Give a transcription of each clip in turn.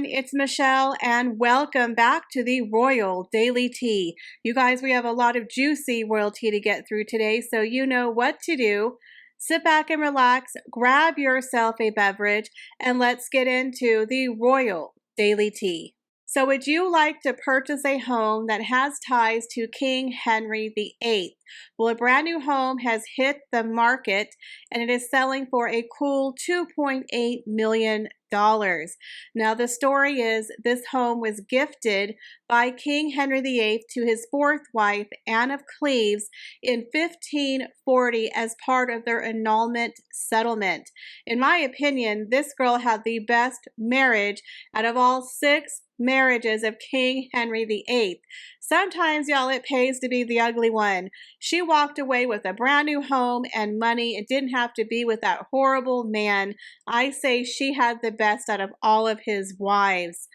it's Michelle and welcome back to the Royal Daily Tea. You guys, we have a lot of juicy royal tea to get through today, so you know what to do. Sit back and relax, grab yourself a beverage, and let's get into the Royal Daily Tea. So would you like to purchase a home that has ties to King Henry VIII? Well, a brand new home has hit the market and it is selling for a cool $2.8 million. Now, the story is this home was gifted by King Henry VIII to his fourth wife, Anne of Cleeves, in 1540 as part of their annulment settlement. In my opinion, this girl had the best marriage out of all 6 marriages of King Henry VIII. Sometimes, y'all, it pays to be the ugly one. She walked away with a brand new home and money. It didn't have to be with that horrible man. I say she had the best out of all of his wives.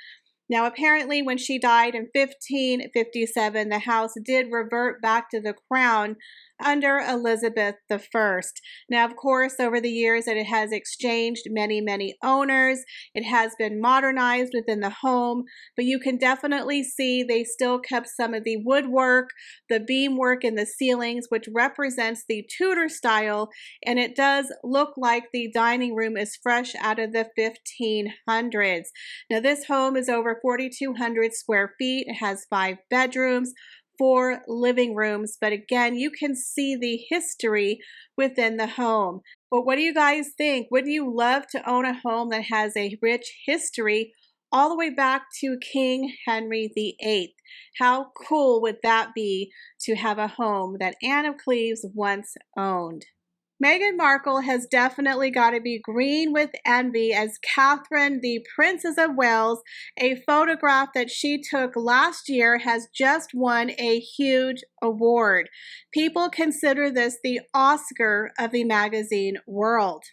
Now, apparently, when she died in 1557, the house did revert back to the crown under Elizabeth I. Now, of course, over the years, it has exchanged many owners. It has been modernized within the home, but you can definitely see they still kept some of the woodwork, the beamwork in the ceilings, which represents the Tudor style, and it does look like the dining room is fresh out of the 1500s. Now, this home is over 4,200 square feet. It has 5 bedrooms, 4 living rooms, but again, you can see the history within the home. But what do you guys think? Wouldn't you love to own a home that has a rich history all the way back to King Henry VIII? How cool would that be to have a home that Anne of Cleeves once owned? Meghan Markle has definitely got to be green with envy as Catherine, the Princess of Wales, a photograph that she took last year, has just won a huge award. People consider this the Oscar of the magazine world.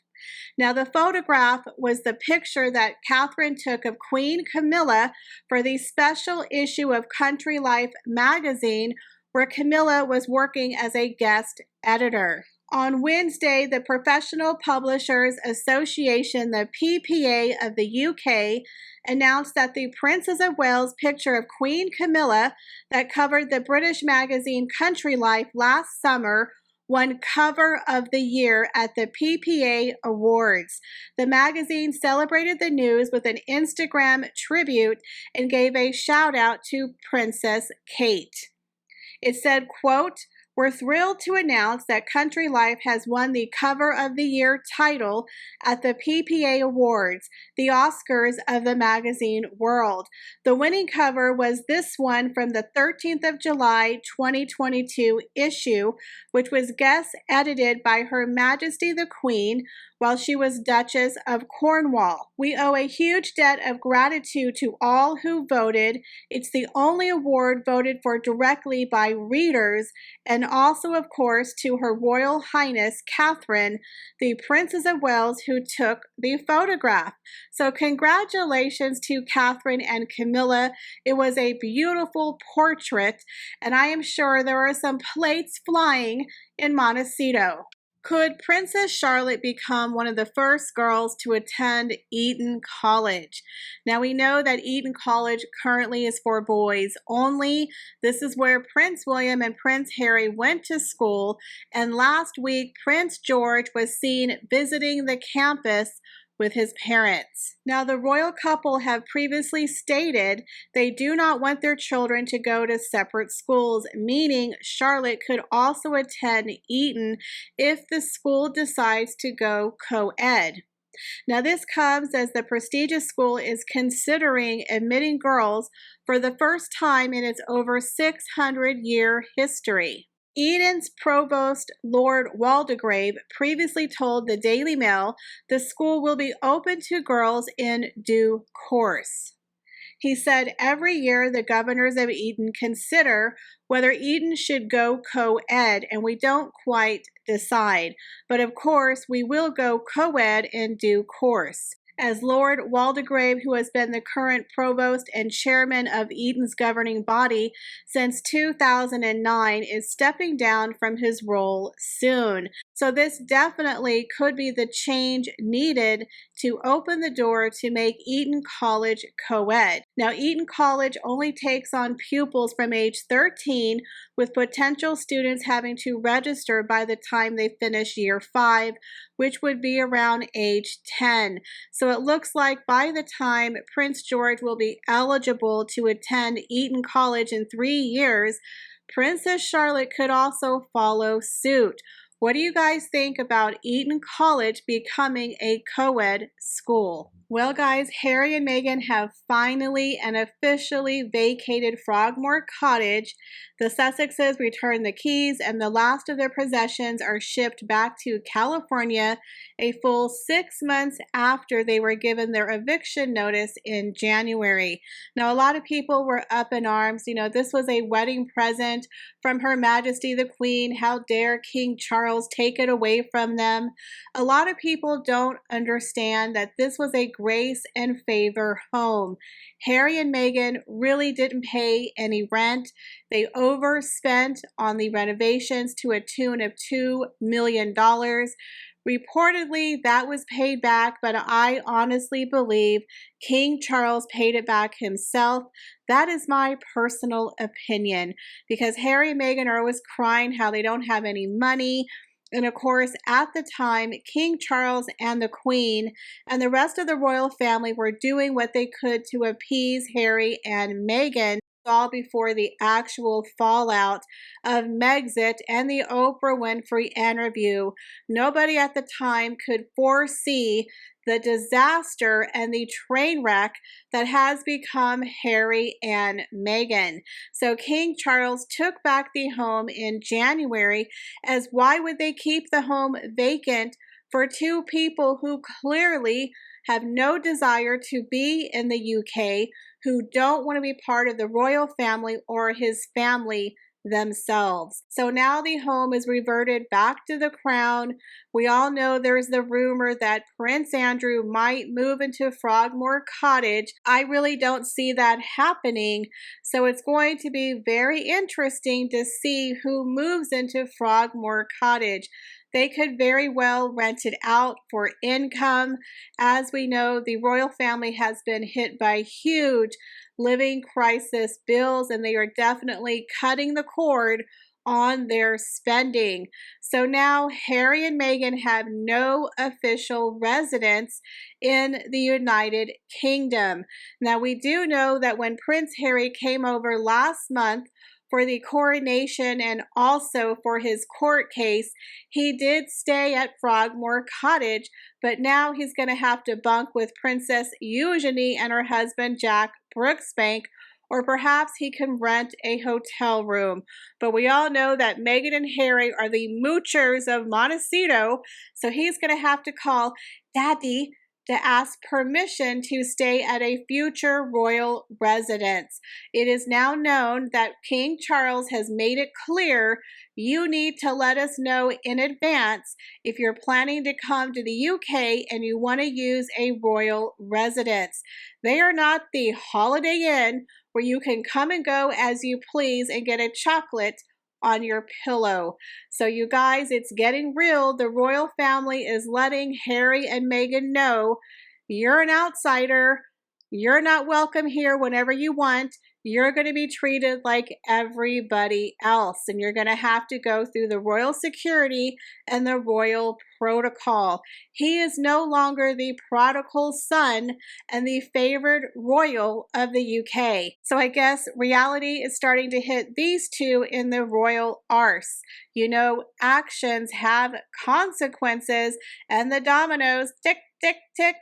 Now, the photograph was the picture that Catherine took of Queen Camilla for the special issue of Country Life magazine, where Camilla was working as a guest editor. On Wednesday, the Professional Publishers Association, the PPA of the UK, announced that the Princess of Wales picture of Queen Camilla that covered the British magazine Country Life last summer won Cover of the Year at the PPA Awards. The magazine celebrated the news with an Instagram tribute and gave a shout out to Princess Kate. It said, quote, "We're thrilled to announce that Country Life has won the Cover of the Year title at the PPA Awards, the Oscars of the magazine world. The winning cover was this one from the 13th of July 2022 issue, which was guest edited by Her Majesty the Queen while she was Duchess of Cornwall. We owe a huge debt of gratitude to all who voted. It's the only award voted for directly by readers, and also, of course, to Her Royal Highness Catherine, the Princess of Wales, who took the photograph." So congratulations to Catherine and Camilla. It was a beautiful portrait, and I am sure there are some plates flying in Montecito. Could Princess Charlotte become one of the first girls to attend Eton College? Now, we know that Eton College currently is for boys only. This is where Prince William and Prince Harry went to school, and last week, Prince George was seen visiting the campus with his parents. Now, the royal couple have previously stated they do not want their children to go to separate schools, meaning Charlotte could also attend Eton if the school decides to go co-ed. Now, this comes as the prestigious school is considering admitting girls for the first time in its over 600-year history. Eton's provost, Lord Waldegrave, previously told the Daily Mail the school will be open to girls in due course. He said every year the governors of Eton consider whether Eton should go co-ed, and we don't quite decide. But of course, we will go co-ed in due course. as Lord Waldegrave, who has been the current provost and chairman of Eton's governing body since 2009, is stepping down from his role soon. So this definitely could be the change needed to open the door to make Eton College co-ed. Now, Eton College only takes on pupils from age 13, with potential students having to register by the time they finish year 5, which would be around age 10. So it looks like by the time Prince George will be eligible to attend Eton College in 3 years, Princess Charlotte could also follow suit. What do you guys think about Eton College becoming a co-ed school? Well, guys, Harry and Meghan have finally and officially vacated Frogmore Cottage. The Sussexes returned the keys, and the last of their possessions are shipped back to California a full 6 months after they were given their eviction notice in January. Now, a lot of people were up in arms. You know, this was a wedding present from Her Majesty the Queen. How dare King Charles take it away from them? A lot of people don't understand that this was a grace and favor home. Harry and Meghan really didn't pay any rent. They overspent on the renovations to a tune of $2 million. Reportedly, that was paid back, but I honestly believe King Charles paid it back himself. That is my personal opinion, because Harry and Meghan are always crying how they don't have any money. And of course, at the time, King Charles and the Queen and the rest of the royal family were doing what they could to appease Harry and Meghan, all before the actual fallout of Megxit and the Oprah Winfrey interview. Nobody at the time could foresee the disaster and the train wreck that has become Harry and Meghan. So King Charles took back the home in January, as why would they keep the home vacant for two people who clearly have no desire to be in the UK, who don't want to be part of the royal family or his family themselves. So now the home is reverted back to the crown. We all know there's the rumor that Prince Andrew might move into Frogmore Cottage. I really don't see that happening. So it's going to be very interesting to see who moves into Frogmore Cottage. They could very well rent it out for income. As we know, the royal family has been hit by huge living crisis bills, and they are definitely cutting the cord on their spending. So now Harry and Meghan have no official residence in the United Kingdom. Now, we do know that when Prince Harry came over last month for the coronation and also for his court case, he did stay at Frogmore Cottage, but now he's going to have to bunk with Princess Eugenie and her husband Jack Brooksbank, or perhaps he can rent a hotel room. But we all know that Meghan and Harry are the moochers of Montecito, so he's going to have to call Daddy to ask permission to stay at a future royal residence. It is now known that King Charles has made it clear you need to let us know in advance if you're planning to come to the UK and you want to use a royal residence. They are not the Holiday Inn where you can come and go as you please and get a chocolate on your pillow. So you guys, it's getting real. The royal family is letting Harry and Meghan know you're an outsider. You're not welcome here whenever you want. You're going to be treated like everybody else, and you're going to have to go through the royal security and the royal protocol. He is no longer the prodigal son and the favored royal of the UK. So I guess reality is starting to hit these two in the royal arse. You know, actions have consequences, and the dominoes tick, tick, tick,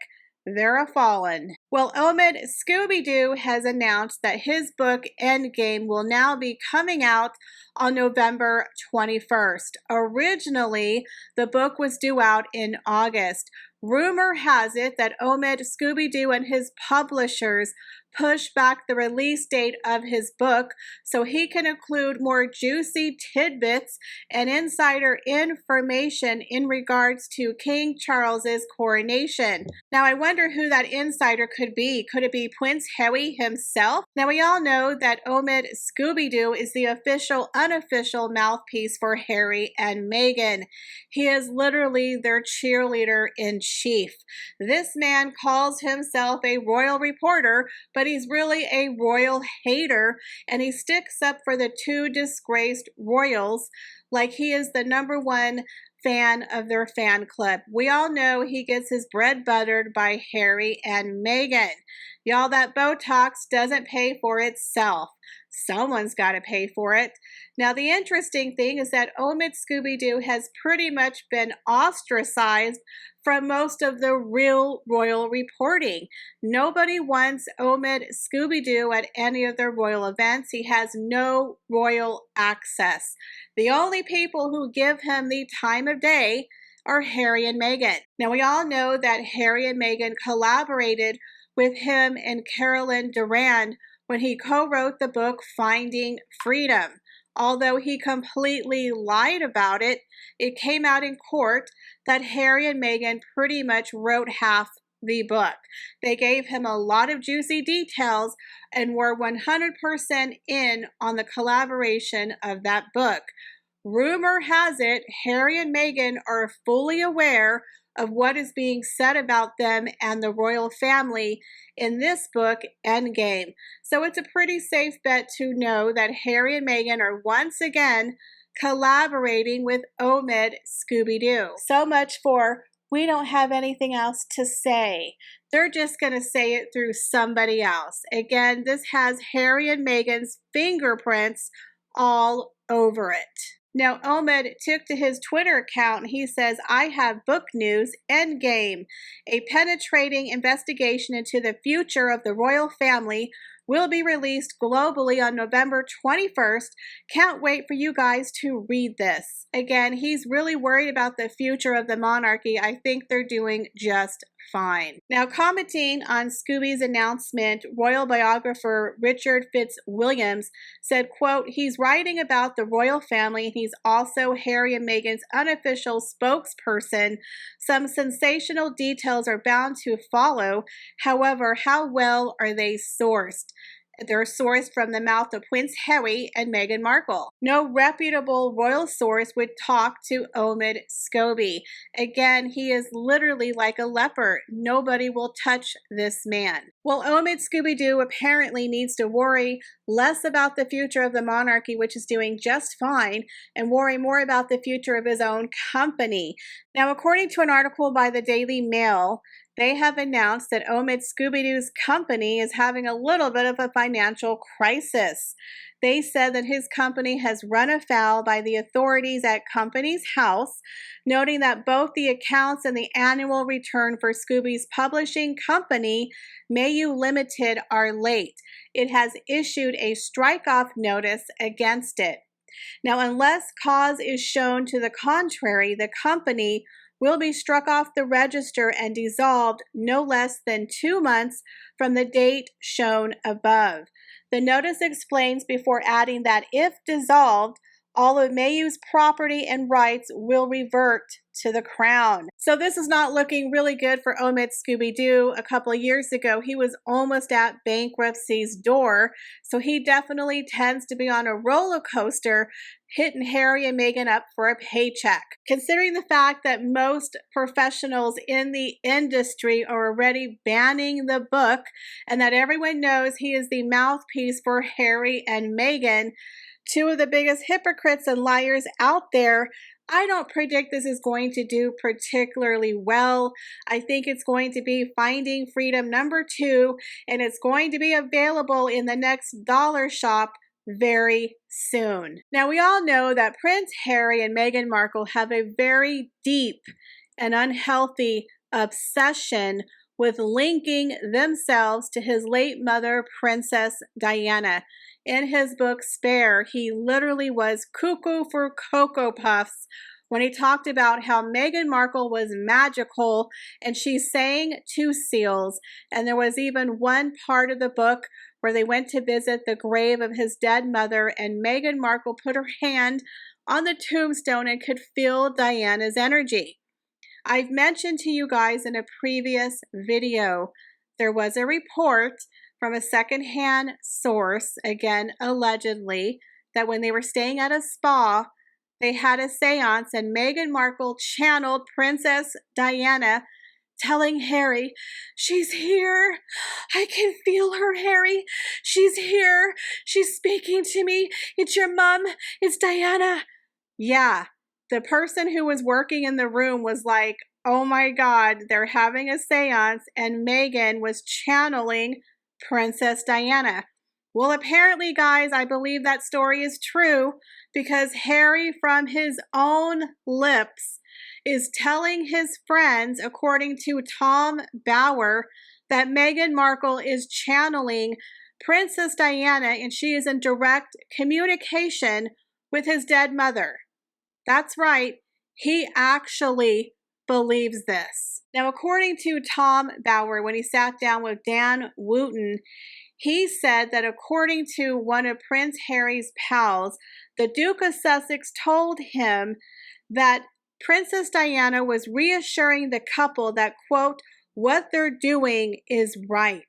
they're a-fallen. Well, Omid Scooby has announced that his book Endgame will now be coming out on November 21st. Originally, the book was due out in August. Rumor has it that Omid Scooby and his publishers pushed back the release date of his book so he can include more juicy tidbits and insider information in regards to King Charles's coronation. Now, I wonder who that insider could be. Could it be Prince Harry himself? Now, we all know that Omid Scooby is the official, unofficial mouthpiece for Harry and Meghan. He is literally their cheerleader in chief. This man calls himself a royal reporter, but he's really a royal hater, and he sticks up for the two disgraced royals like he is the #1 fan of their fan club. We all know he gets his bread buttered by Harry and Meghan. Y'all, that Botox doesn't pay for itself. Someone's got to pay for it. Now, the interesting thing is that Omid Scooby has pretty much been ostracized from most of the real royal reporting. Nobody wants Omid Scooby at any of their royal events. He has no royal access. The only people who give him the time of day are Harry and Meghan. Now, we all know that Harry and Meghan collaborated with him and Carolyn Durand when he co-wrote the book Finding Freedom. Although he completely lied about it, it came out in court that Harry and Meghan pretty much wrote half the book. They gave him a lot of juicy details and were 100% in on the collaboration of that book. Rumor has it Harry and Meghan are fully aware of what is being said about them and the royal family in this book, Endgame. So it's a pretty safe bet to know that Harry and Meghan are once again collaborating with Omid Scooby. So much for we don't have anything else to say. They're just going to say it through somebody else. Again, this has Harry and Meghan's fingerprints all over it. Now, Omid took to his Twitter account and he says, I have book news, Endgame. A penetrating investigation into the future of the royal family will be released globally on November 21st. Can't wait for you guys to read this. Again, he's really worried about the future of the monarchy. I think they're doing just fine. Now, commenting on Scooby's announcement, royal biographer Richard Fitzwilliams said, quote, he's writing about the royal family and he's also Harry and Meghan's unofficial spokesperson. Some sensational details are bound to follow. However, how well are they sourced? They're sourced from the mouth of Prince Harry and Meghan Markle. No reputable royal source would talk to Omid Scobie. Again, he is literally like a leper. Nobody will touch this man. Well, Omid Scooby apparently needs to worry less about the future of the monarchy, which is doing just fine, and worry more about the future of his own company. Now, according to an article by the Daily Mail, they have announced that Omid Scooby company is having a little bit of a financial crisis. They said that his company has run afoul by the authorities at Companies House, noting that both the accounts and the annual return for Scooby's publishing company, Mayu Limited, are late. It has issued a strike-off notice against it. Now, unless cause is shown to the contrary, the company will be struck off the register and dissolved no less than 2 months from the date shown above. The notice explains before adding that if dissolved, all of Mayu's property and rights will revert to the crown. So this is not looking really good for Omid Scooby. A couple of years ago, he was almost at bankruptcy's door. So he definitely tends to be on a roller coaster, hitting Harry and Meghan up for a paycheck. Considering the fact that most professionals in the industry are already banning the book and that everyone knows he is the mouthpiece for Harry and Meghan, two of the biggest hypocrites and liars out there, I don't predict this is going to do particularly well. I think it's going to be Finding Freedom #2, and it's going to be available in the next dollar shop very soon. Now, we all know that Prince Harry and Meghan Markle have a very deep and unhealthy obsession with linking themselves to his late mother, Princess Diana. In his book, Spare, he literally was cuckoo for Cocoa Puffs when he talked about how Meghan Markle was magical and she sang to seals. And there was even one part of the book where they went to visit the grave of his dead mother, and Meghan Markle put her hand on the tombstone and could feel Diana's energy. I've mentioned to you guys in a previous video, there was a report from a secondhand source, again, allegedly, that when they were staying at a spa, they had a seance and Meghan Markle channeled Princess Diana, telling Harry, "She's here. I can feel her, Harry. She's here. She's speaking to me. It's your mom. It's Diana." Yeah, the person who was working in the room was like, oh my God, they're having a seance, and Meghan was channeling Princess Diana. Well, apparently, guys, I believe that story is true because Harry, from his own lips, is telling his friends, according to Tom Bauer, that Meghan Markle is channeling Princess Diana and she is in direct communication with his dead mother. That's right, he actually believes this. Now, according to Tom Bauer, when he sat down with Dan Wooten, he said that according to one of Prince Harry's pals, the Duke of Sussex told him that Princess Diana was reassuring the couple that, quote, what they're doing is right,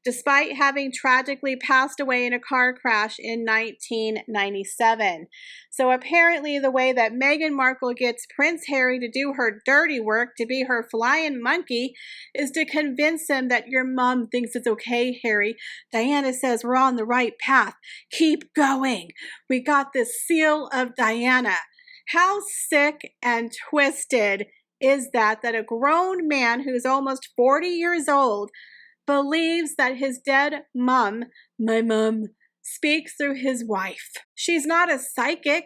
despite having tragically passed away in a car crash in 1997. So apparently the way that Meghan Markle gets Prince Harry to do her dirty work, to be her flying monkey, is to convince him that your mom thinks it's okay, Harry. Diana says we're on the right path. Keep going. We got this seal of Diana. How sick and twisted is that a grown man who's almost 40 years old believes that his dead mom, my mom, speaks through his wife. She's not a psychic,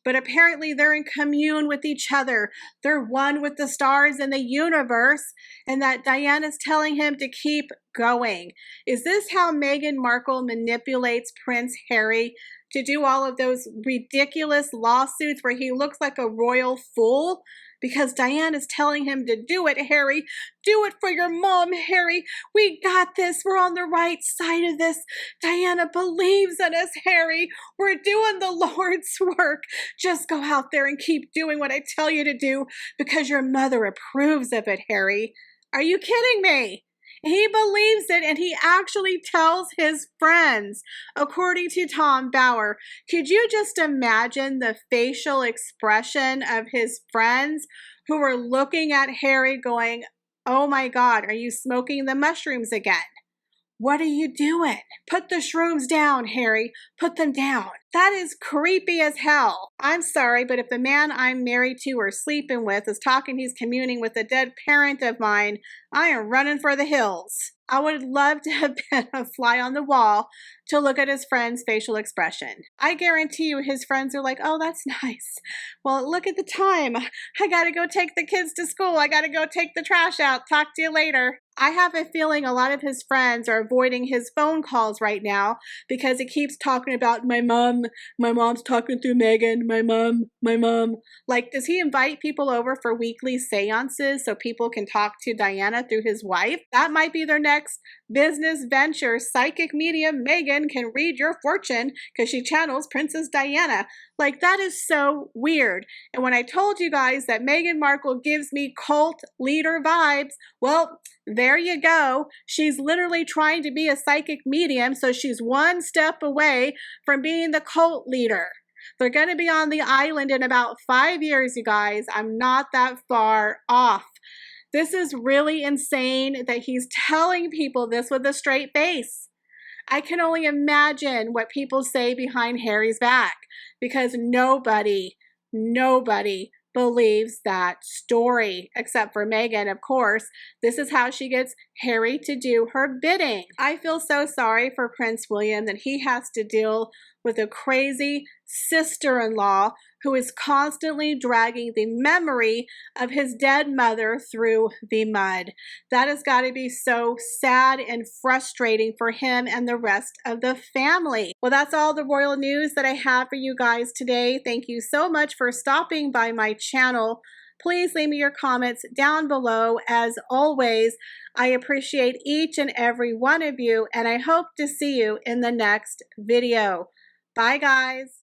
but apparently they're in commune with each other. They're one with the stars and the universe, and that Diana's telling him to keep going. Is this how Meghan Markle manipulates Prince Harry to do all of those ridiculous lawsuits where he looks like a royal fool? Because Diana's telling him to do it, Harry. Do it for your mom, Harry. We got this. We're on the right side of this. Diana believes in us, Harry. We're doing the Lord's work. Just go out there and keep doing what I tell you to do because your mother approves of it, Harry. Are you kidding me? He believes it, and he actually tells his friends, according to Tom Bauer. Could you just imagine the facial expression of his friends who were looking at Harry going, oh my God, are you smoking the mushrooms again? What are you doing? Put the shrooms down, Harry. Put them down. That is creepy as hell. I'm sorry, but if the man I'm married to or sleeping with is talking he's communing with a dead parent of mine, I am running for the hills. I would love to have been a fly on the wall to look at his friend's facial expression. I guarantee you his friends are like, oh, that's nice. Well, look at the time. I gotta go take the kids to school. I gotta go take the trash out. Talk to you later. I have a feeling a lot of his friends are avoiding his phone calls right now because he keeps talking about my mom. My mom's talking through Meghan. My mom. Like, does he invite people over for weekly seances so people can talk to Diana through his wife? That might be their next business venture. Psychic medium Meghan can read your fortune because she channels Princess Diana. Like, that is so weird. And when I told you guys that Meghan Markle gives me cult leader vibes, well, there you go. She's literally trying to be a psychic medium, so she's one step away from being the cult leader. They're going to be on the island in about 5 years, you guys. I'm not that far off. This is really insane that he's telling people this with a straight face. I can only imagine what people say behind Harry's back because nobody believes that story, except for Meghan, of course. This is how she gets Harry to do her bidding. I feel so sorry for Prince William that he has to deal with a crazy sister-in-law who is constantly dragging the memory of his dead mother through the mud. That has got to be so sad and frustrating for him and the rest of the family. Well, that's all the royal news that I have for you guys today. Thank you so much for stopping by my channel. Please leave me your comments down below. As always, I appreciate each and every one of you, and I hope to see you in the next video. Bye, guys.